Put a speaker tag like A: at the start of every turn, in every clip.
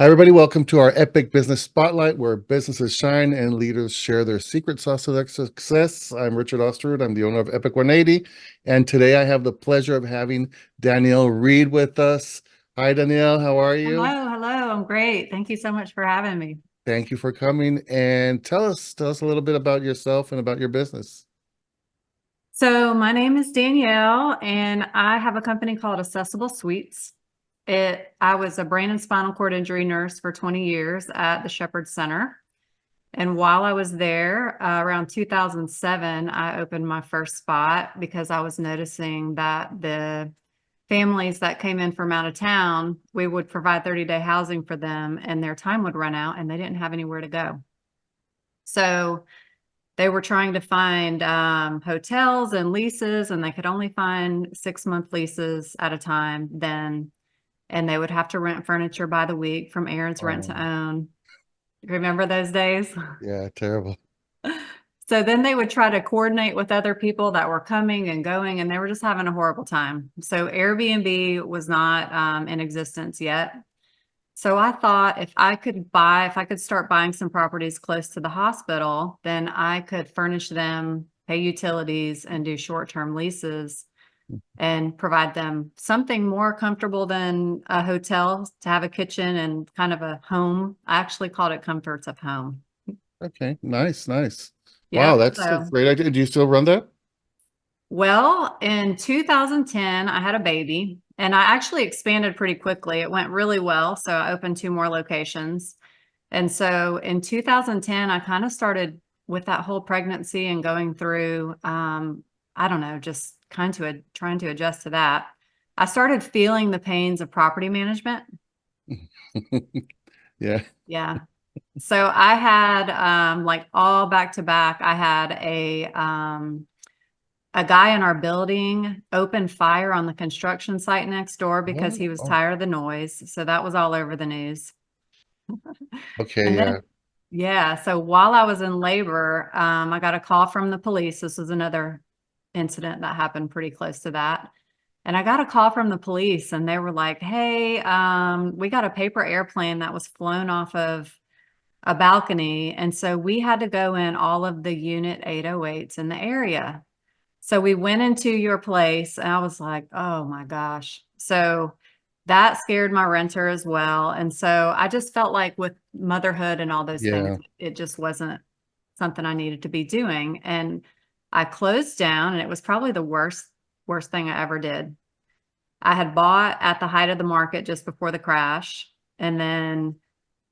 A: Hi, everybody. Welcome to our Epic Business Spotlight, where businesses shine and leaders share their secret sauce to their success. I'm Richard Osterud. I'm the owner of Epic 180. And today I have the pleasure of having Danielle Reed with us. Hi, Danielle. How are you?
B: Hello. I'm great. Thank you so much for having me.
A: Thank you for coming. And tell us a little bit about yourself and about your business.
B: So my name is Danielle, and I have a company called Accessible Suites. I was a brain and spinal cord injury nurse for 20 years at the Shepherd Center. And while I was there, around 2007, I opened my first spot because I was noticing that the families that came in from out of town, we would provide 30-day housing for them, and their time would run out and they didn't have anywhere to go. So they were trying to find hotels and leases, and they could only find 6-month leases at a time then. And they would have to rent furniture by the week from Aaron's Rent to
A: Oh,
B: Own. Remember those days?
A: yeah, terrible.
B: So then they would try to coordinate with other people that were coming and going, and they were just having a horrible time. So Airbnb was not in existence yet. So I thought if I could start buying some properties close to the hospital, then I could furnish them, pay utilities, and do short-term leases and provide them something more comfortable than a hotel, to have a kitchen and kind of a home. I actually called it comforts of home.
A: Okay, nice, nice. Wow,
B: Yep.
A: that's a
B: So,
A: great idea. Do you still run that?
B: well, in 2010, I had a baby and I actually expanded pretty quickly. It went really well. So I opened 2 more locations. And so in 2010, I kind of started with that whole pregnancy and going through, I don't know, just trying to adjust to that. I started feeling the pains of property management.
A: Yeah.
B: Yeah. So I had, like all back to back, I had a guy in our building opened fire on the construction site next door because
A: What?
B: he was
A: Oh,
B: tired of the noise. So that was all over the news.
A: okay,
B: And
A: yeah.
B: then, yeah, so while I was in labor, I got a call from the police. This was another incident that happened pretty close to that. And I got a call from the police and they were like, hey, we got a paper airplane that was flown off of a balcony. And so we had to go in all of the unit 808s in the area. So we went into your place and I was like, oh my gosh. So that scared my renter as well. And so I just felt like with motherhood and all those things,
A: Yeah.
B: it just wasn't something I needed to be doing. And I closed down and it was probably the worst thing I ever did. I had bought at the height of the market just before the crash and then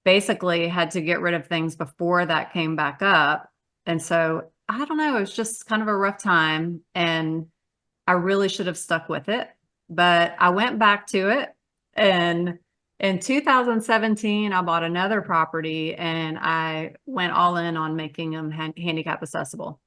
B: basically had to get rid of things before that came back up. And so I don't know, it was just kind of a rough time and I really should have stuck with it, but I went back to it. And in 2017, I bought another property and I went all in on making them handicap accessible.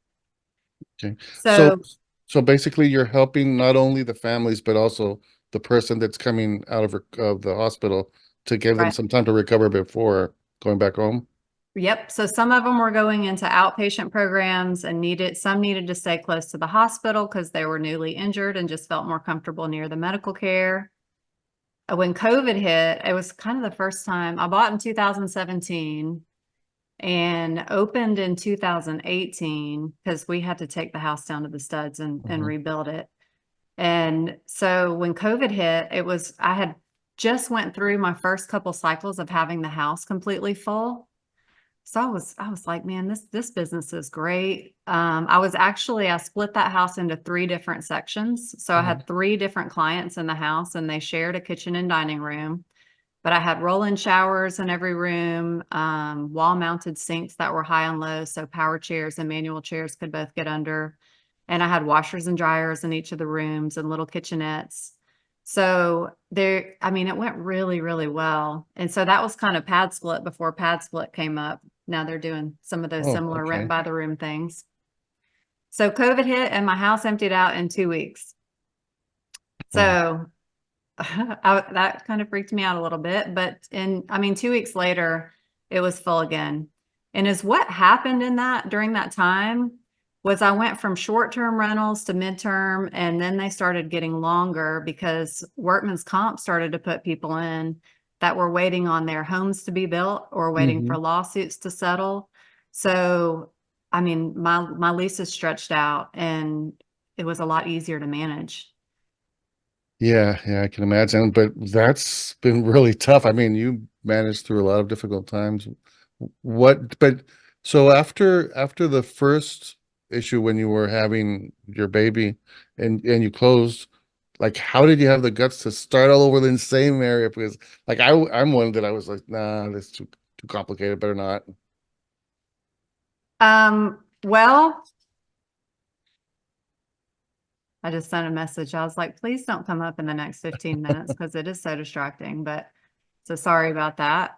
A: Okay. So
B: So,
A: so basically you're helping not only the families but also the person that's coming out of the hospital to give them
B: right.
A: some time to recover before going back home.
B: Yep. So some of them were going into outpatient programs and some needed to stay close to the hospital because they were newly injured and just felt more comfortable near the medical care. When COVID hit, it was kind of the first time I bought in 2017 and opened in 2018 because we had to take the house down to the studs and
A: Mhm.
B: rebuild it. And so when COVID hit, I had just went through my first couple cycles of having the house completely full. So I was like, man, this business is great. I split that house into 3 different sections. So I
A: Mhm.
B: had 3 different clients in the house and they shared a kitchen and dining room. But I had roll-in showers in every room, wall-mounted sinks that were high and low, so power chairs and manual chairs could both get under. And I had washers and dryers in each of the rooms and little kitchenettes. So I mean, it went really, really well. And so that was kind of pad split before pad split came up. Now they're doing some of those
A: Oh,
B: similar rent
A: okay.
B: by the room things. So COVID hit and my house emptied out in 2 weeks.
A: Oh,
B: So that kind of freaked me out a little bit, but I mean, 2 weeks later, it was full again. And is what happened during that time was I went from short-term rentals to midterm, and then they started getting longer because workman's comp started to put people in that were waiting on their homes to be built or waiting
A: Hmm.
B: for lawsuits to settle. So, I mean, my leases stretched out and it was a lot easier to manage.
A: Yeah, yeah, I can imagine, but that's been really tough. I mean, you managed through a lot of difficult times. But so after the first issue when you were having your baby and you closed, like how did you have the guts to start all over in the same area? Because like I'm one that I was like, nah, this is too complicated, better not.
B: Well, I just sent a message. I was like, please don't come up in the next 15 minutes because it is so distracting. But so sorry about that.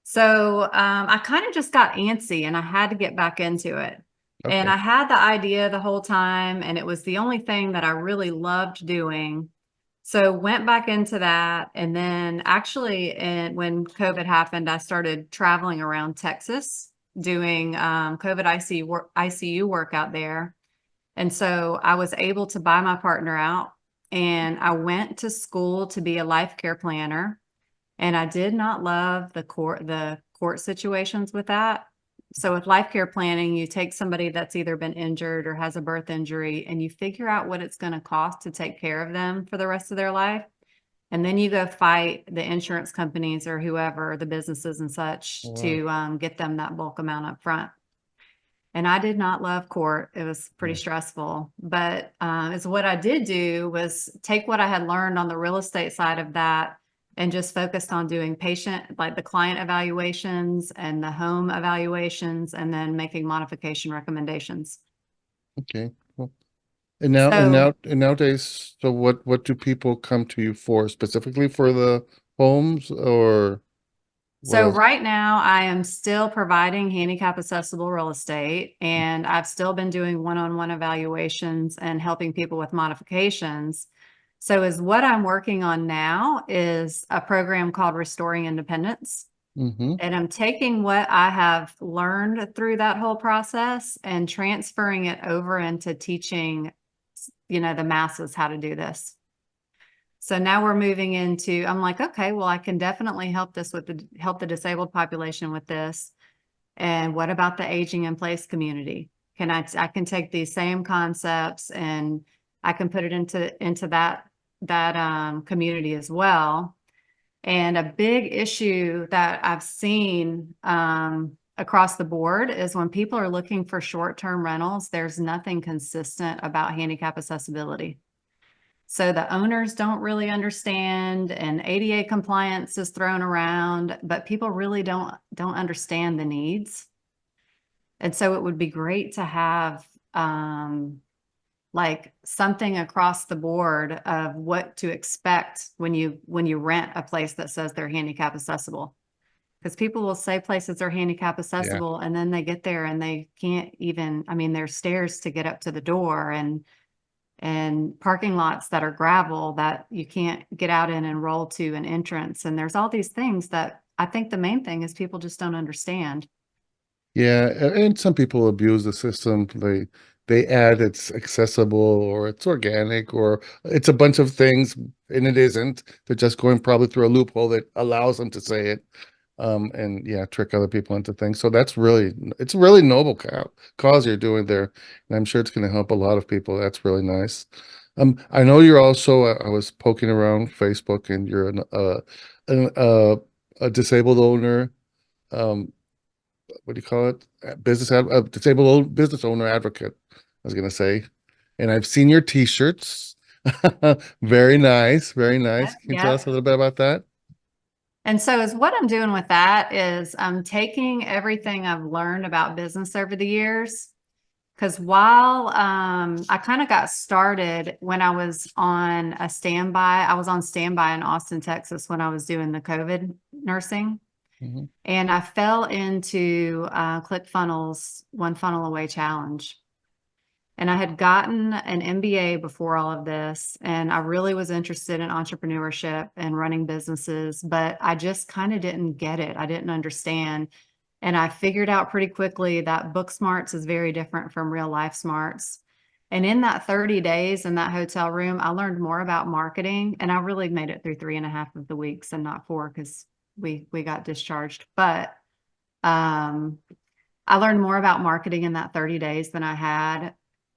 B: So I kind of just got antsy and I had to get back into it. And
A: Okay.
B: I had the idea the whole time, and it was the only thing that I really loved doing. So went back into that. And then actually, when COVID happened, I started traveling around Texas doing COVID ICU work out there. And so I was able to buy my partner out and I went to school to be a life care planner. And I did not love the court situations with that. So with life care planning, you take somebody that's either been injured or has a birth injury and you figure out what it's going to cost to take care of them for the rest of their life. And then you go fight the insurance companies or whoever, the businesses and such,
A: Wow.
B: to get them that bulk amount up front. And I did not love court. It was pretty
A: Yeah.
B: stressful. But is what I did do was take what I had learned on the real estate side of that and just focused on doing patient, like the client evaluations and the home evaluations, and then making modification recommendations.
A: Okay. Cool.
B: So
A: And nowadays, so what do people come to you for specifically for the homes or what
B: So
A: else?
B: right now I am still providing handicap accessible real estate, and I've still been doing one-on-one evaluations and helping people with modifications. So is what I'm working on now is a program called Restoring Independence.
A: Mm-hmm.
B: And I'm taking what I have learned through that whole process and transferring it over into teaching, the masses how to do this. So now we're moving into, I'm like, okay, well, I can definitely help the disabled population with this. And what about the aging in place community? I can take these same concepts and I can put it into that community as well. And a big issue that I've seen across the board is when people are looking for short-term rentals, there's nothing consistent about handicap accessibility. So the owners don't really understand, and ADA compliance is thrown around, but people really don't understand the needs. And so it would be great to have like something across the board of what to expect when you rent a place that says they're handicap accessible. Because people will say places are handicap
A: Yeah.
B: accessible and then they get there and they can't even, I mean, there's stairs to get up to the door and parking lots that are gravel that you can't get out in and roll to an entrance. And there's all these things that I think the main thing is people just don't understand.
A: Yeah, and some people abuse the system. They add it's accessible or it's organic or it's a bunch of things and it isn't. They're just going probably through a loophole that allows them to say it. And yeah, trick other people into things. So it's a really noble cause you're doing there, and I'm sure it's going to help a lot of people. That's really nice. I know you're also. I was poking around Facebook, and you're an, a disabled owner. Um, what do you call it? Disabled business owner advocate. I was going to say, and I've seen your T-shirts. Very nice, very nice.
B: Yep.
A: Can you tell us
B: Yep.
A: a little bit about that?
B: And so is what I'm doing with that is I'm taking everything I've learned about business over the years. Because while I kind of got started when I was on standby in Austin, Texas when I was doing the COVID nursing.
A: Mhm.
B: And I fell into ClickFunnels One Funnel Away Challenge. And I had gotten an MBA before all of this, and I really was interested in entrepreneurship and running businesses, but I just kind of didn't get it. I didn't understand. And I figured out pretty quickly that book smarts is very different from real life smarts. And in that 30 days in that hotel room, I learned more about marketing, and I really made it through 3.5 of the weeks and not 4 because we got discharged. But um, I learned more about marketing in that 30 days than I had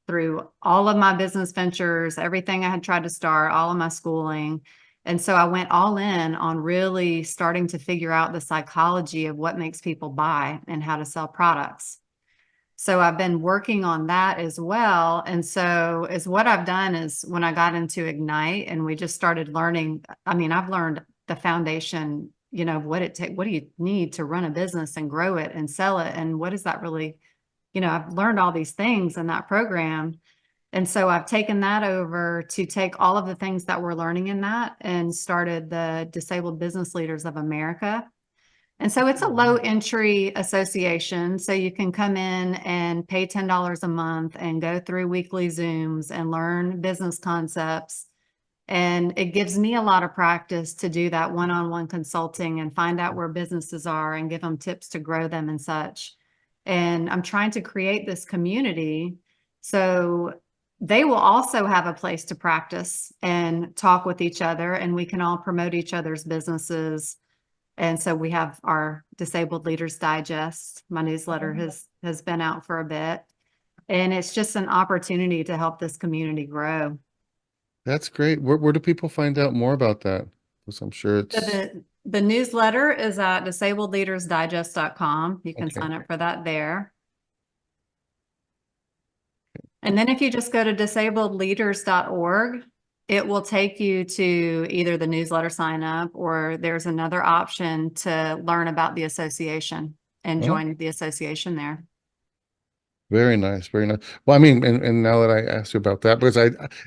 B: through all of my business ventures, everything I had tried to start, all of my schooling. And so I went all in on really starting to figure out the psychology of what makes people buy and how to sell products. So I've been working on that as well. And so is what I've done is when I got into Ignite and we just started learning, I mean, I've learned the foundation, what do you need to run a business and grow it and sell it? And what is that really, I've learned all these things in that program. And so I've taken that over to take all of the things that we're learning in that and started the Disabled Business Leaders of America. And so it's a low entry association. So you can come in and pay $10 a month and go through weekly Zooms and learn business concepts. And it gives me a lot of practice to do that one-on-one consulting and find out where businesses are and give them tips to grow them and such. And I'm trying to create this community so they will also have a place to practice and talk with each other, and we can all promote each other's businesses. And so we have our Disabled Leaders Digest. My newsletter has been out for a bit, and it's just an opportunity to help this community grow.
A: That's great. Where do people find out more about that? Because I'm sure
B: So
A: it's
B: the newsletter is at disabledleadersdigest.com. You can
A: okay.
B: sign up for that there. And then if you just go to disabledleaders.org, it will take you to either the newsletter sign up, or there's another option to learn about the association and
A: Oh,
B: join the association there.
A: very nice, very nice. Well, I mean, and now that I asked you about that, because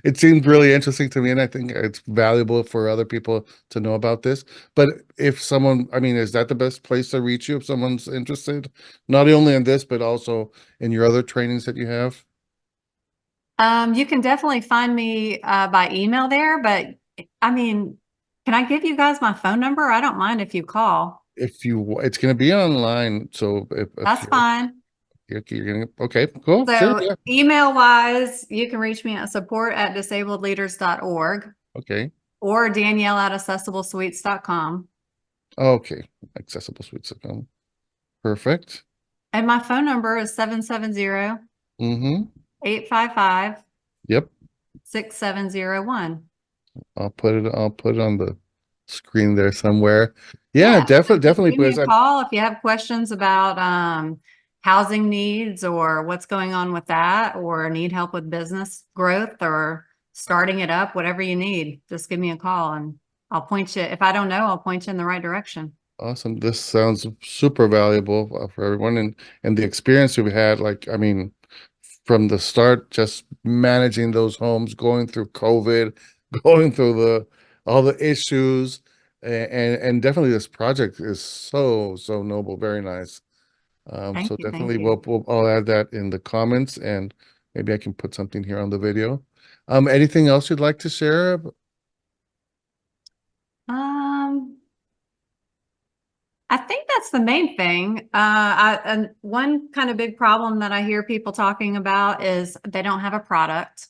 A: it seemed really interesting to me, and I think it's valuable for other people to know about this. But if someone, I mean, is that the best place to reach you if someone's interested, not only in this, but also in your other trainings that you have?
B: You can definitely find me by email there, but I mean, can I give you guys my phone number? I don't mind if you call.
A: If you, it's going to be online, so if
B: That's fine.
A: you're gonna, okay, cool, sure,
B: So
A: yeah,
B: email wise, you can reach me at support@disabledleaders.org
A: okay,
B: or Danielle@accessiblesuites.com.
A: okay, accessible suites. Perfect.
B: And my phone number is 770
A: Mm-hmm.
B: 855
A: Yep.
B: 6701.
A: I'll put it on the screen there somewhere. Yeah,
B: Yeah, so just
A: definitely,
B: give me
A: because
B: a call if you have questions about housing needs or what's going on with that, or need help with business growth or starting it up, whatever you need. Just give me a call and I'll point you. If I don't know, I'll point you in the right direction.
A: awesome. This sounds super valuable for everyone, and the experience we've had, like, I mean, from the start, just managing those homes, going through COVID, going through the all the issues, and definitely this project is so noble, very nice.
B: Thank
A: So
B: you. Thank
A: definitely
B: you.
A: I'll add that in the comments, and maybe I can put something here on the video. Anything else you'd like to share?
B: Um, I think that's the main thing. And one kind of big problem that I hear people talking about is they don't have a product.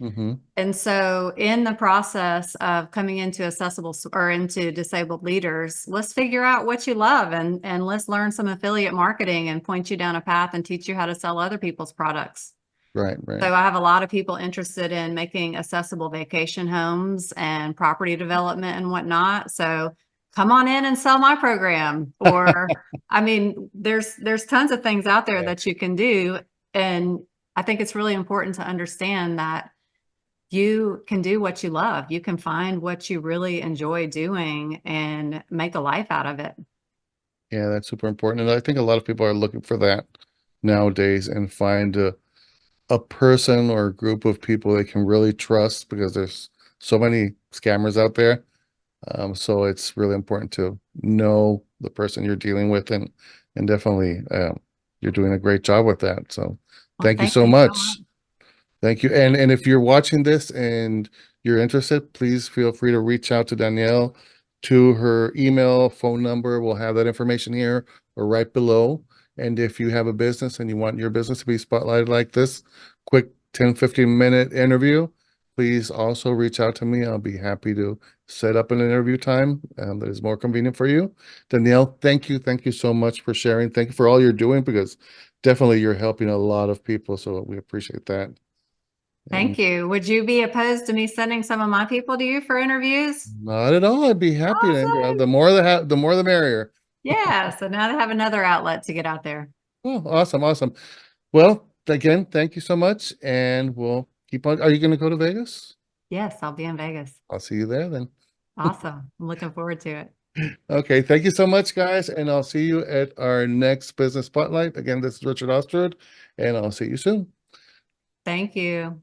A: Mm-hmm.
B: And so in the process of coming into into Disabled Leaders, let's figure out what you love and let's learn some affiliate marketing and point you down a path and teach you how to sell other people's products.
A: Right, right.
B: So I have a lot of people interested in making accessible vacation homes and property development and whatnot. So come on in and sell my program. Or, I mean, there's tons of things out there
A: Yeah.
B: that you can do. And I think it's really important to understand that you can do what you love. You can find what you really enjoy doing and make a life out of it.
A: Yeah, that's super important. And I think a lot of people are looking for that nowadays and find a person or a group of people they can really trust because there's so many scammers out there. So it's really important to know the person you're dealing with, and definitely you're doing a great job with that. So
B: Well,
A: thank you
B: thank
A: so
B: you so
A: much.
B: much.
A: Thank you. And if you're watching this and you're interested, please feel free to reach out to Danielle to her email, phone number. We'll have that information here or right below. And if you have a business and you want your business to be spotlighted like this, quick 10, 15-minute interview, please also reach out to me. I'll be happy to set up an interview time that is more convenient for you. Danielle, thank you. Thank you so much for sharing. Thank you for all you're doing because definitely you're helping a lot of people. So we appreciate that. And
B: Thank you. Would you be opposed to me sending some of my people to you for interviews?
A: not at all. I'd be happy to.
B: Awesome.
A: The more the merrier.
B: Yeah. So now they have another outlet to get out there.
A: Oh, awesome, awesome. Well, again, thank you so much, and we'll keep on. Are you going to go to Vegas?
B: Yes, I'll be in Vegas.
A: I'll see you there then.
B: Awesome. I'm looking forward to it.
A: Okay, thank you so much, guys, and I'll see you at our next business spotlight. Again, this is Richard Ostrud, and I'll see you soon.
B: Thank you.